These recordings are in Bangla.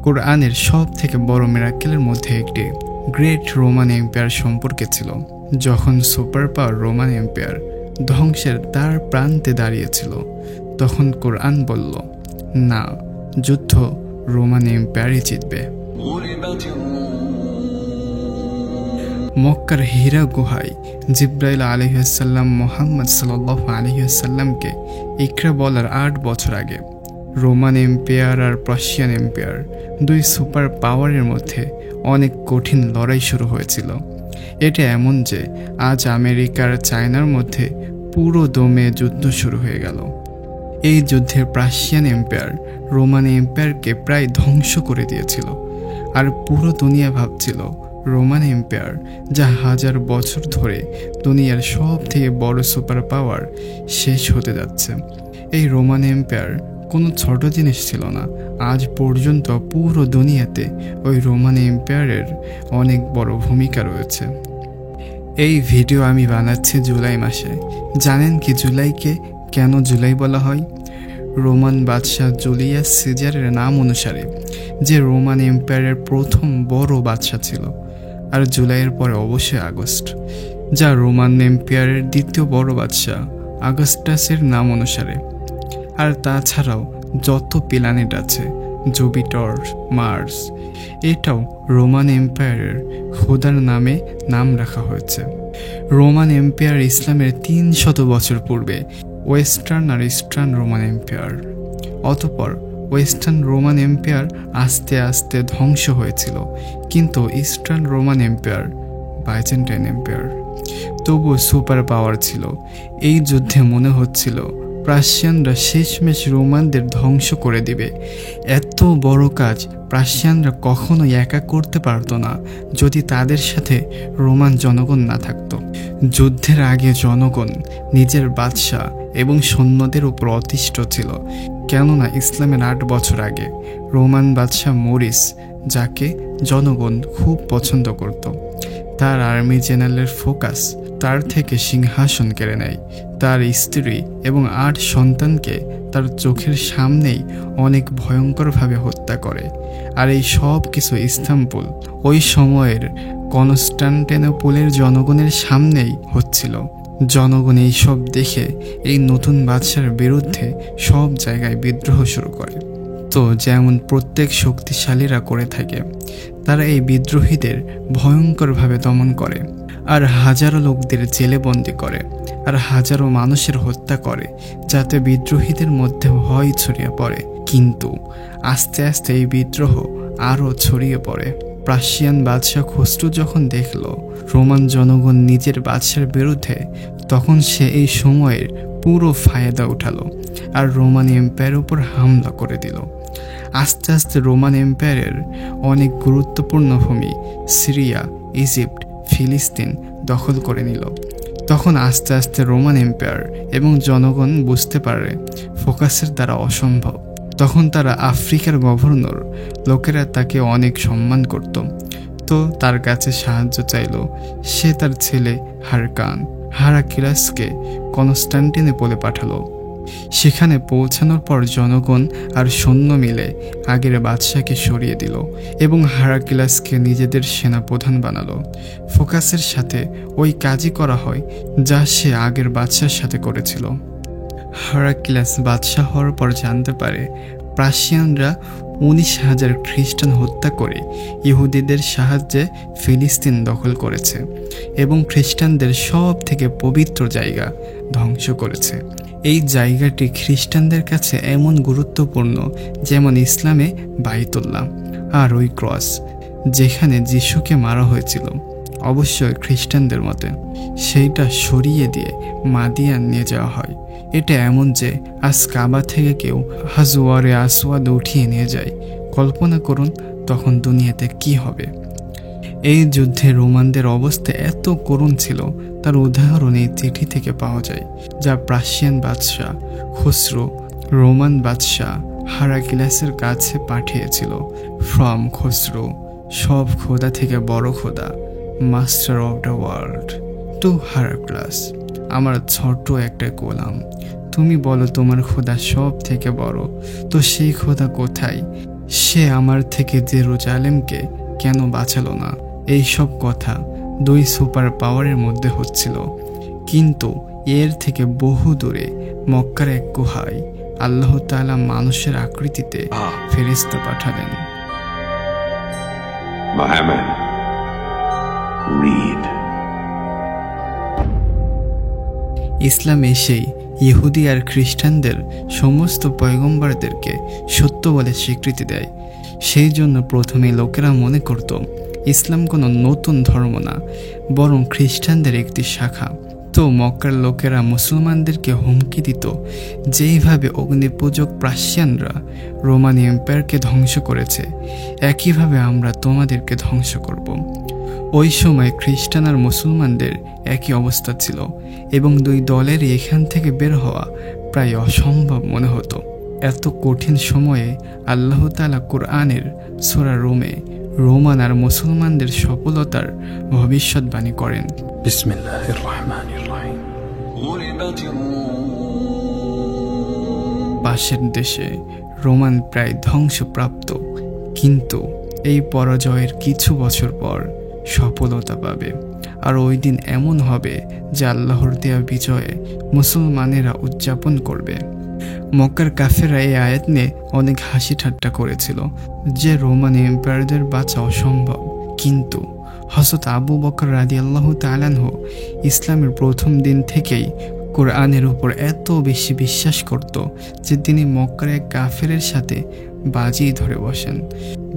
কোরআনের সব থেকে বড় মিরাকেলের মধ্যে একটি গ্রেট রোমান এম্পায়ার সম্পর্কে ছিল। যখন সুপার পাওয়ার রোমান এম্পায়ার ধ্বংসের দ্বার প্রান্তে দাঁড়িয়েছিল, তখন কোরআন বলল, না, যুদ্ধ রোমান এম্পায়ারই জিতবে। মক্কার হীরা গুহায় জিব্রাইল আলাইহিসসালাম মুহাম্মদ সাল্লাল্লাহু আলাইহি ওয়াসাল্লামকে ইকরা বলার 8 বছর আগে রোমান এম্পায়ার আর পার্সিয়ান এম্পায়ার, দুই সুপার পাওয়ারের মধ্যে অনেক কঠিন লড়াই শুরু হয়েছিল। এটা এমন যে আজ আমেরিকা আর চায়নার মধ্যে পুরো দমে যুদ্ধ শুরু হয়ে গেল। এই যুদ্ধে পার্সিয়ান এম্পায়ার রোমান এম্পায়ারকে প্রায় ধ্বংস করে দিয়েছিল, আর পুরো দুনিয়া ভাবছিল রোমান এম্পায়ার, যা 1000 বছর ধরে দুনিয়ার সব থেকে বড় সুপার পাওয়ার, শেষ হতে যাচ্ছে। এই রোমান এম্পায়ার কোনো ছোট জিনিস ছিল না। আজ পর্যন্ত পুরো দুনিয়াতে ওই রোমান এম্পায়ারের অনেক বড় ভূমিকা রয়েছে। এই ভিডিও আমি বানাচ্ছি জুলাই মাসে। জানেন কি জুলাইকে কেন জুলাই বলা হয়? রোমান বাদশাহ জুলিয়াস সিজারের নাম অনুসারে, যে রোমান এম্পায়ারের প্রথম বড় বাদশাহ ছিল। আর জুলাইয়ের পরে অবশ্যই আগস্ট, যা রোমান এম্পায়ারের দ্বিতীয় বড় বাদশাহ আগস্টাসের নাম অনুসারে। আর তাছাড়াও যত প্ল্যানেট আছে, জুপিটার, মার্স, এটাও রোমান এম্পায়ারের খোদার নামে নাম রাখা হয়েছে। রোমান এম্পায়ার ইসলামের 300 বছর পূর্বে ওয়েস্টার্ন আর ইস্টার্ন রোমান এম্পায়ার। অতঃপর ওয়েস্টার্ন রোমান এম্পায়ার আস্তে আস্তে ধ্বংস হয়েছিল, কিন্তু eastern Roman empire, Byzantine empire, তবুও সুপার পাওয়ার ছিল। এই যুদ্ধে মনে হচ্ছিল পার্সিয়ানরা শেষমেশ রোমানদের ধ্বংস করে দিবে। এত বড় কাজ পার্সিয়ানরা কখনোই একা করতে পারত না যদি তাদের সাথে রোমান জনগণ না থাকত। যুদ্ধের আগে জনগণ নিজের বাদশাহ এবং সৈন্যদের উপর অতিষ্ঠ ছিল, কেননা ইসলামের 8 বছর আগে রোমান বাদশাহ মরিস, যাকে জনগণ খুব পছন্দ করত, তার আর্মি জেনারেলের ফোকাস তার থেকে সিংহাসন কেড়ে নেয়। তার স্ত্রী এবং 8 সন্তানকে তার চোখের সামনেই অনেক ভয়ঙ্করভাবে হত্যা করে। আর এই সব কিছু ইস্তাম্বুল, ওই সময়ের কনস্টান্টিনোপলের জনগণের সামনেই হচ্ছিল। জনগণ এই সব দেখে এই নতুন বাদশার বিরুদ্ধে সব জায়গায় বিদ্রোহ শুরু করে। তো যেমন প্রত্যেক শক্তিশালীরা করে থাকে, তারা এই বিদ্রোহীদের ভয়ঙ্করভাবে দমন করে, আর হাজারো লোকদের জেলে বন্দি করে, আর হাজারো মানুষের হত্যা করে, যাতে বিদ্রোহীদের মধ্যে ভয় ছড়িয়ে পড়ে। কিন্তু আস্তে আস্তে এই বিদ্রোহ আরও ছড়িয়ে পড়ে। পার্সিয়ান বাদশাহ খসরু যখন দেখল রোমান জনগণ নিজের বাদশার বিরুদ্ধে, তখন সে এই সময়ের পুরো ফায়দা উঠালো আর রোমান এম্পায়ারের উপর হামলা করে দিল। আস্তে আস্তে রোমান এম্পায়ারের অনেক গুরুত্বপূর্ণ ভূমি সিরিয়া, ইজিপ্ট, ফিলিস্তিন দখল করে নিল। তখন আস্তে আস্তে রোমান এম্পায়ার এবং জনগণ বুঝতে পারে ফোকাসের দ্বারা অসম্ভব। তখন তারা আফ্রিকার গভর্নর লোকেরা তাকে অনেক সম্মান করত, তো তার কাছে সাহায্য চাইল। সে তার ছেলে হারাক্লিয়াসকে কনস্টান্টিনোপলে পাঠালো। সেখানে পৌঁছানোর পর জনগণ আর সৈন্য মিলে আগের বাদশাকে সরিয়ে দিল এবং হারাক্লিয়াসকে নিজেদের সেনাপ্রধান বানালো। ফোকাসের সাথে ওই কাজই করা হয় যা সে আগের বাদশার সাথে করেছিল। হারাক্লিয়াস বাদশাহ হওয়ার পর জানতে পারে পার্সিয়ানরা 19,000 খ্রিস্টান হত্যা করে ইহুদিদের সাহায্যে ফিলিস্তিন দখল করেছে এবং খ্রিস্টানদের সব থেকে পবিত্র জায়গা ধ্বংস করেছে। এই জায়গাটি খ্রিস্টানদের কাছে এমন গুরুত্বপূর্ণ যেমন ইসলামে বাইতুল্লাহ আর ওই ক্রস যেখানে যিশুকে মারা হয়েছিল, অবশ্যই খ্রিস্টানদের মতে, সেইটা সরিয়ে দিয়ে মাদিয়ান নিয়ে যাওয়া হয়। এটা এমন যে আজ কাবা থেকে কেউ হাজওয়ারে আসওয়াদ উঠিয়ে নিয়ে যায়। কল্পনা করুন তখন দুনিয়াতে কি হবে। এই যুদ্ধে রোমানদের অবস্থা এত করুণ ছিল, তার উদাহরণ এই চিঠি থেকে পাওয়া যায়, যা পার্সিয়ান বাদশাহ খসরু রোমান বাদশাহ হারাক্লিয়াসের কাছে পাঠিয়েছিল। ফ্রম খসরু, সব খোদা থেকে বড় খোদা, master of the world, to Heraclius, আমার ছোট্ট একটা গোলাম, তুমি বলো তোমার খোদা সব থেকে বড়, তো সেই খোদা কোথায়? সে আমার থেকে জেরুজালেমকে কেন বাঁচালো না? এই সব কথা দুই সুপার পাওয়ারের মধ্যে হচ্ছিল। কিন্তু এর থেকে বহু দূরে মক্কার এক গুহায় আল্লাহ তাআলা মানুষের আকৃতিতে ফেরেশতা পাঠালেন। Muhammad, read. ইসলাম এসেই ইহুদি আর খ্রিস্টানদের সমস্ত পয়গম্বরদেরকে সত্য বলে স্বীকৃতি দেয়। সেই জন্য প্রথমে লোকেরা মনে করত ইসলাম কোনো নতুন ধর্ম না, বরং খ্রিস্টানদের একটি শাখা। তো মক্কার লোকেরা মুসলমানদেরকে হুমকি দিত, যেইভাবে অগ্নিপূজক প্রাশিয়ানরা রোমান এম্পায়ারকে ধ্বংস করেছে, একইভাবে আমরা তোমাদেরকে ধ্বংস করব। ওই সময় খ্রিস্টান আর মুসলমানদের একই অবস্থা ছিল এবং দুই দলেরই এখান থেকে বের হওয়া প্রায় অসম্ভব মনে হতো। এত কঠিন সময়ে আল্লাহ তাআলা কুরআনের সূরা রুমে রোমান আর মুসলমানদের সফলতার ভবিষ্যৎবাণী করেন। বিসমিল্লাহির রহমানির রহিম। পাশের দেশে রোমান প্রায় ধ্বংসপ্রাপ্ত, কিন্তু এই পরাজয়ের কিছু বছর পর সফলতা পাবে। আর ওই দিন এমন হবে যে আল্লাহর দেয়া বিজয়ে মুসলমানেরা উদযাপন করবে। মক্কার কাফেররা এই আয়াত নিয়ে অনেক হাসি ঠাট্টা করেছিল যে রোমান এম্পায়ারদের বাঁচা অসম্ভব। কিন্তু হযরত আবু বকর রাদিয়াল্লাহু তাআলা আনহু ইসলামের প্রথম দিন থেকেই কোরআনের উপর এত বেশি বিশ্বাস করত যে তিনি মক্কার এক কাফেরের সাথে বাজি ধরে বসেন।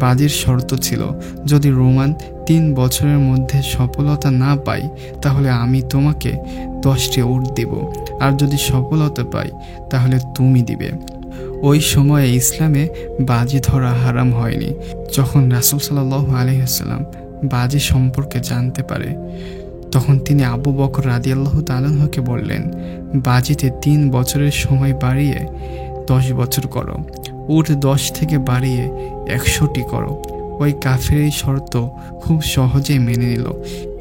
বাজির শর্ত ছিল, যদি রোমান 3 বছরের মধ্যে সফলতা না পাই তাহলে আমি তোমাকে 10টি উট দিব, আর যদি সফলতা পাই তাহলে তুমি দিবে। ওই সময়ে ইসলামে বাজি ধরা হারাম হয়নি। যখন রাসূল সাল্লাল্লাহু আলাইহি ওয়াসাল্লাম বাজি সম্পর্কে জানতে পারে, তখন তিনি আবু বকর রাদিয়াল্লাহু তাআলা আনহুকে বললেন, বাজিতে 3 বছরের সময় বাড়িয়ে 10 বছর করো, উট 10 থেকে বাড়িয়ে 100টি করো। ওই কাফের এই শর্ত খুব সহজেই মেনে নিল,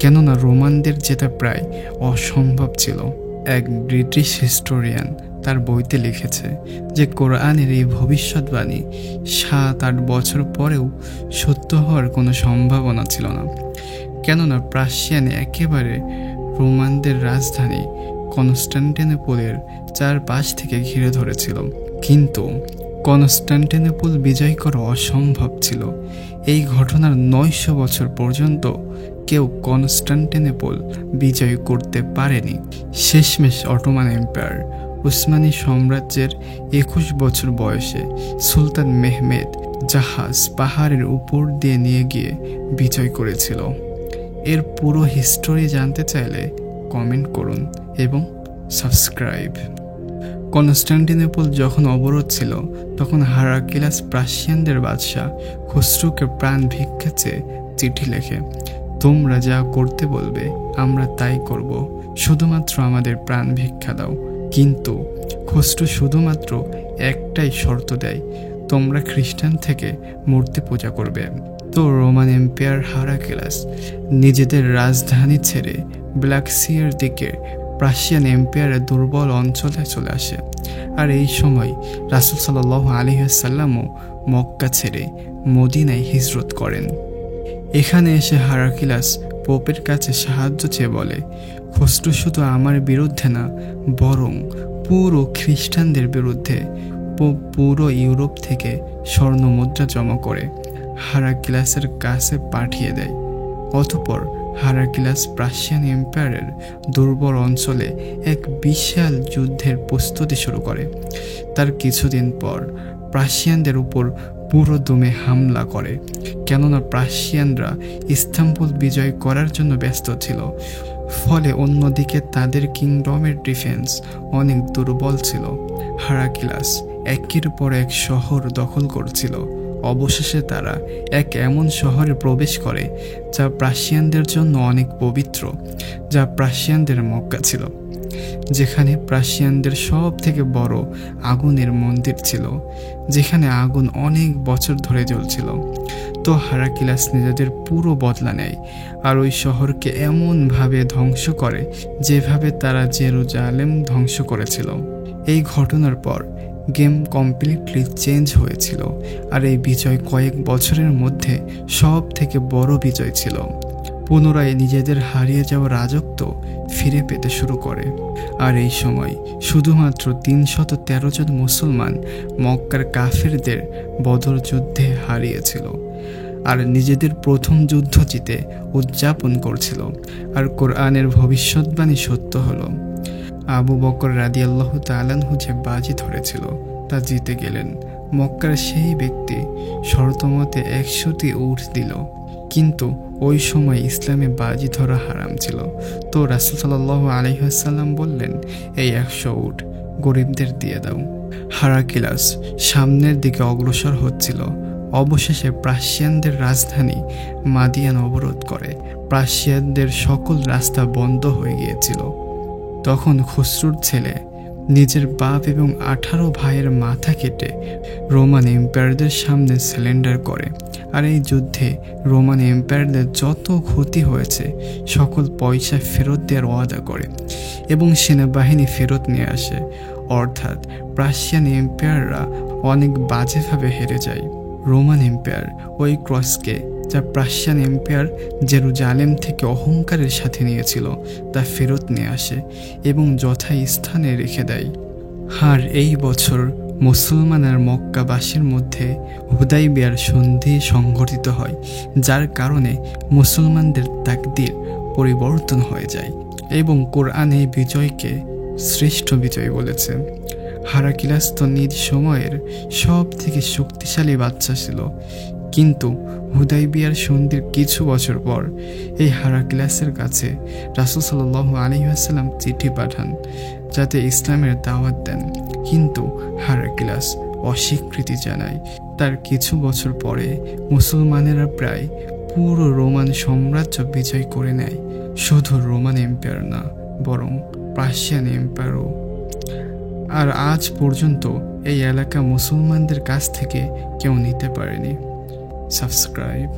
কেননা রোমানদের জেতা প্রায় অসম্ভব ছিল। এক ব্রিটিশ হিস্টোরিয়ান তার বইতে লিখেছে যে কোরআনের এই ভবিষ্যৎবাণী 7-8 বছর পরেও সত্য হওয়ার কোনো সম্ভাবনা ছিল না, কেননা প্রাশিয়ান একেবারে রোমানদের রাজধানী কনস্টান্টিনোপলের চারপাশ থেকে ঘিরে ধরেছিল। কিন্তু কনস্টান্টিনোপল বিজয় করা অসম্ভব ছিল। এই ঘটনার 900 বছর পর্যন্ত কেউ কনস্টান্টিনোপল বিজয় করতে পারেনি। শেষমেশ অটোমান এম্পায়ার উসমানী সাম্রাজ্যের 21 বছর বয়সে সুলতান মেহমেদ জাহাজ পাহাড়ের উপর দিয়ে নিয়ে গিয়ে বিজয় করেছিল। এর পুরো হিস্টোরি জানতে চাইলে কমেন্ট করুন এবং সাবস্ক্রাইব। কনস্টান্টিনোপল যখন অবরোধ ছিল, তখন হারাক্লিয়াস প্রাশিয়ানদের বাদশাহ খসরুকে প্রাণ ভিক্ষা চেয়ে চিঠি লেখে, তোমরা যা করতে বলবে আমরা তাই করব, শুধুমাত্র আমাদের প্রাণ ভিক্ষা দাও। কিন্তু খসরু শুধুমাত্র একটাই শর্ত দেয়, তোমরা খ্রিস্টান থেকে মূর্তি পূজা করবে। তো রোমান এম্পায়ার হারাক্লিয়াস নিজেদের রাজধানী ছেড়ে ব্ল্যাক সির দিকে প্রাশিয়ান এম্পায়ারের দুর্বল অঞ্চলে চলে আসে। আর এই সময় রাসূল সাল্লাল্লাহু আলাইহি ওয়াসাল্লামও মক্কা ছেড়ে মদিনায় হিজরত করেন। এখানে এসে হারাক্লিয়াস পোপের কাছে সাহায্য চেয়ে বলে, খসরু শুধু আমার বিরুদ্ধে না, বরং পুরো খ্রিস্টানদের বিরুদ্ধে। পোপ পুরো ইউরোপ থেকে স্বর্ণ মুদ্রা জমা করে হারাক্লিয়াসের কাছে পাঠিয়ে দেয়। অতঃপর হারাক্লিয়াস প্রাশিয়ান এম্পায়ারের দুর্বল অঞ্চলে এক বিশাল যুদ্ধের প্রস্তুতি শুরু করে। তার কিছুদিন পর প্রাশিয়ানদের উপর পুরো দমে হামলা করে, কেননা প্রাশিয়ানরা ইস্তাম্বুল বিজয় করার জন্য ব্যস্ত ছিল। ফলে অন্যদিকে তাদের কিংডমের ডিফেন্স অনেক দুর্বল ছিল। হারাক্লিয়াস একের পর এক শহর দখল করছিল। অবশেষে তারা এক এমন শহরে প্রবেশ করে যা প্রাশিয়ানদের জন্য অনেক পবিত্র, যা প্রাশিয়ানদের মক্কা ছিল, যেখানে প্রাশিয়ানদের সব থেকে বড় আগুনের মন্দির ছিল, যেখানে আগুন অনেক বছর ধরে জ্বলছিল। তো হারাক্লিয়াস নিজেদের পুরো বদলা নেয় আর ওই শহরকে এমনভাবে ধ্বংস করে যেভাবে তারা জেরুজালেম ধ্বংস করেছিল। এই ঘটনার পর গেম কমপ্লিটলি চেঞ্জ হয়েছিল, আর এই বিজয় কয়েক বছরের মধ্যে সব থেকে বড় বিজয় ছিল। পুনরায় নিজেদের হারিয়ে যাওয়া রাজত্ব ফিরে পেতে শুরু করে। আর এই সময় শুধুমাত্র 313 জন মুসলমান মক্কার কাফেরদের বদর যুদ্ধে হারিয়েছিল, আর নিজেদের প্রথম যুদ্ধ জিতে উদযাপন করছিল। আর কোরআনের ভবিষ্যৎবাণী সত্য হলো। আবু বকর রাদিয়াল্লাহু তাআলা আনহু যে বাজি ধরেছিল তা জিতে গেলেন। মক্কার সেই ব্যক্তি শর্তমতে 100টি উট দিল, কিন্তু ওই সময় ইসলামে বাজি ধরা হারাম ছিল। তো রাসূল সাল্লাল্লাহু আলাইহি ওয়াসাল্লাম বললেন, এই 100 উট গরিবদের দিয়ে দাও। হারাকিলাস সামনের দিকে অগ্রসর হচ্ছিল। অবশেষে প্রাশিয়ানদের রাজধানী মাদিয়ান অবরোধ করে। প্রাশিয়ানদের সকল রাস্তা বন্ধ হয়ে গিয়েছিল। তখন খসরুর ছেলে নিজের বাপ এবং 18 ভাইয়ের মাথা কেটে রোমান এম্পায়ারদের সামনে সারেন্ডার করে। আর এই যুদ্ধে রোমান এম্পায়ারদের যত ক্ষতি হয়েছে সকল পয়সা ফেরত দেওয়ার ওয়াদা করে এবং সেনাবাহিনী ফেরত নিয়ে আসে। অর্থাৎ প্রাশিয়ান এম্পায়াররা অনেক বাজেভাবে হেরে যায়। রোমান এম্পায়ার ওই ক্রসকে, যা প্রাশিয়ান এম্পায়ার জেরুজালেম থেকে অহংকারের সাথে নিয়েছিল, তা ফেরত নিয়ে আসে এবং যথাস্থানে রেখে দেয়। আর এই বছর মুসলমান আর মক্কাবাসীর মধ্যে হুদাইবিয়ার সন্ধি সংঘটিত হয়, যার কারণে মুসলমানদের তাকদীর পরিবর্তন হয়ে যায় এবং কোরআন এই বিজয়কে শ্রেষ্ঠ বিজয় বলেছে। হারাকিলাস তো নিজ সময়ের সব থেকে শক্তিশালী বাদশা ছিল, কিন্তু হুদাইবিয়ার সন্ধির কিছু বছর পর এই হারাকিলাসের কাছে রাসূল সাল্লাল্লাহু আলাইহি ওয়াসাল্লাম চিঠি পাঠান যাতে ইসলামের দাওয়াত দেন, কিন্তু হারাকিলাস অস্বীকৃতি জানায়। তার কিছু বছর পরে মুসলমানেরা প্রায় পুরো রোমান সাম্রাজ্য বিজয় করে নেয়। শুধু রোমান এম্পায়ার না, বরং প্রাশিয়ান এম্পায়ারও। আর আজ পর্যন্ত এই এলাকা মুসলমানদের কাছ থেকে কেউ নিতে পারেনি। সাবস্ক্রাইব।